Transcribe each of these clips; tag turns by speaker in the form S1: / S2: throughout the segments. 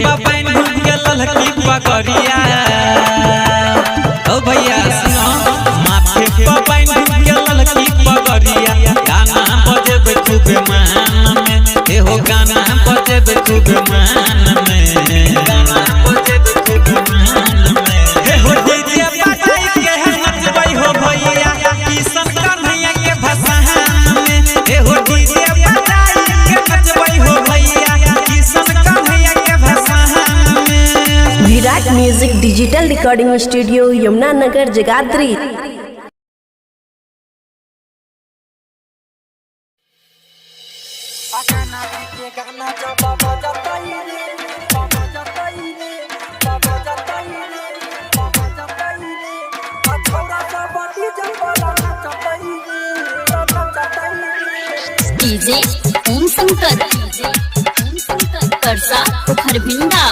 S1: Pine के ललकी पकड़िया ओ भैया सुनो माथे पाइन के ललकी पकड़िया गाना बजेबे खूब मान में एहो गाना बजेबे खूब मान में गाना बजेबे खूब मान में एहो डीजे बजाई के नचबै हो भैया किशन कन्हैया के भसान में एहो डीजे बजाई के नचबै हो भैया किशन कन्हैया के भसान में।
S2: Virat music digital recording studio Yamunanagar Jagadhri.
S3: DJ Om Shankar Parsa Kharbhinda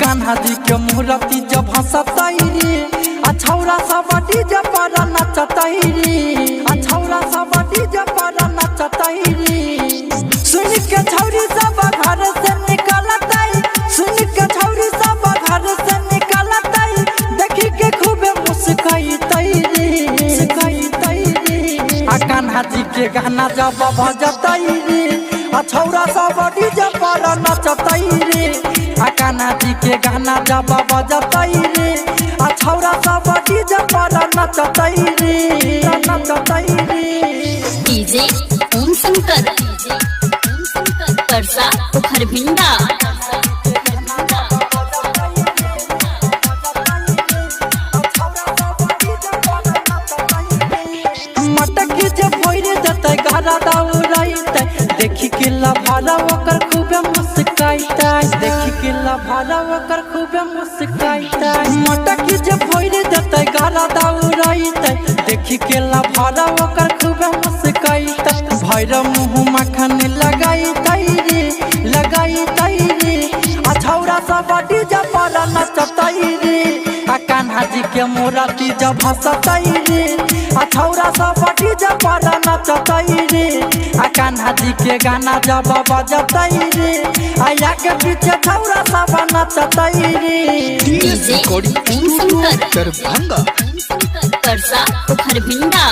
S4: Kanha ji के मूर्ति जब हंसतई रे अछौरा सब डीजे पर नचतई रे अछौरा सब डीजे पर नचतई रे सुन के छौरी सब घर से निकलतई सुन के छौरी सब घर से निकलतई देखी के खूब मुस्काईतई रे मुस्काईतई रे आ कान्हा जी के गाना जब बजतई रे अछौरा सब डीजे पर नचतई रे आ कान्हा जी के गाना जब बजतई रे आ छौरा सब डीजे पर नचतई रे नचतई रे।
S3: डीजे ओम शंकर परसा खरभिंडा
S4: मटक जे भोरे जतै गारा दौड़ैतै देखी के लभारा ओकर खूबे मुस्काईतै देखी के लभारा ओकर खूबे मुस्काईतै मटक जे भोरे जतै गारा दौड़ैतै देखी के लभारा ओकर खूबे मुस्काईतै भैर मुँह मखन लगाईतै रे लगाईतै रे आ छौरा सब डीजे पर नचतै रे आ कान्हा जी के मूर्ति जब हंसतै रे आ छौरा सब डीजे पर नचतै रे आ कान्हा जी के गाना जब बजतै रे आया के पीछे छौरा सब नचतै रे।
S3: डीजे ओम शंकर परसा खरभिंडा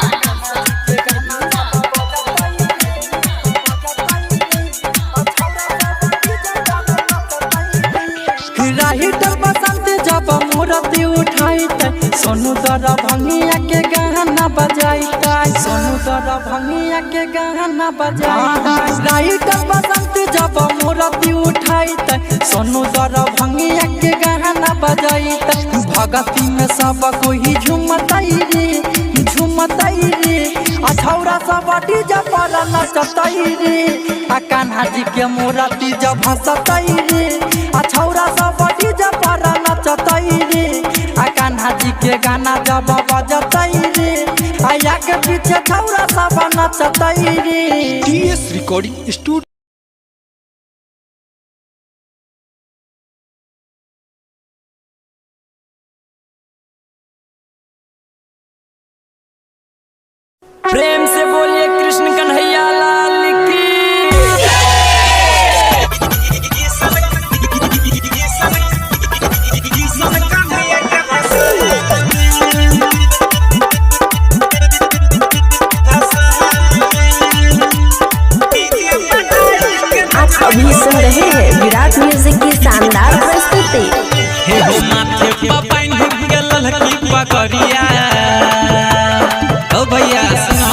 S4: राहिटर बसंत जब मूर्ति उठाईतै सोनू दर भंगिया के गाना बजाईतै सोनू दर भंगिया के गाना बजाईतै राहिटर बसंत जब मूर्ति उठाईतै सोनू दर भंगिया के गाना बजाईतै भगती में सब कोई झूमतै रे झूमतै रे आ छौरा सब डीजे पर नचतै रे आ कान्हा जी के मूर्ति जब हंसतै रे आ छौरा सब डीजे पर नचतै रे आ कान्हा जी के गाना जब बजतै रे आया के पीछे छौरा सब नचतै रे।
S5: टीएस रिकॉर्डिंग स्टूडियो
S6: प्रेम से बोलिए कृष्ण कन्हैया लाल की।
S2: आप अभी सुन रहे हैं विराट म्यूजिक की शानदार प्रस्तुति।
S1: एहो माथे पाइन के ललकी पकड़िया ओ भैया सुनो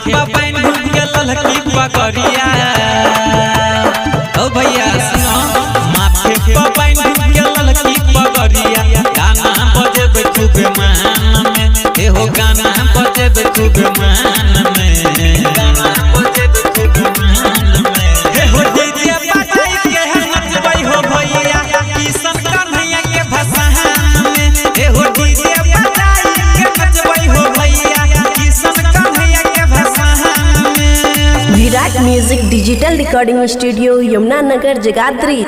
S1: पपाइन के ललकी पगड़िया ओ भैया सुनो माथे पपाइन के ललकी पगड़िया गाना बजेबे खूबे मान में एहो गाना बजेबे खूबे मान में गाना बजेबे खूबे मान में एहो डीजे बजाई के नचबै हो भैया किशन कन्हैया के भसान में एहो डीजे बजाई के नचबै हो भैया किशन कन्हैया के भसान में।
S2: Virat music digital recording studio Yamuna Nagar Jagadhri.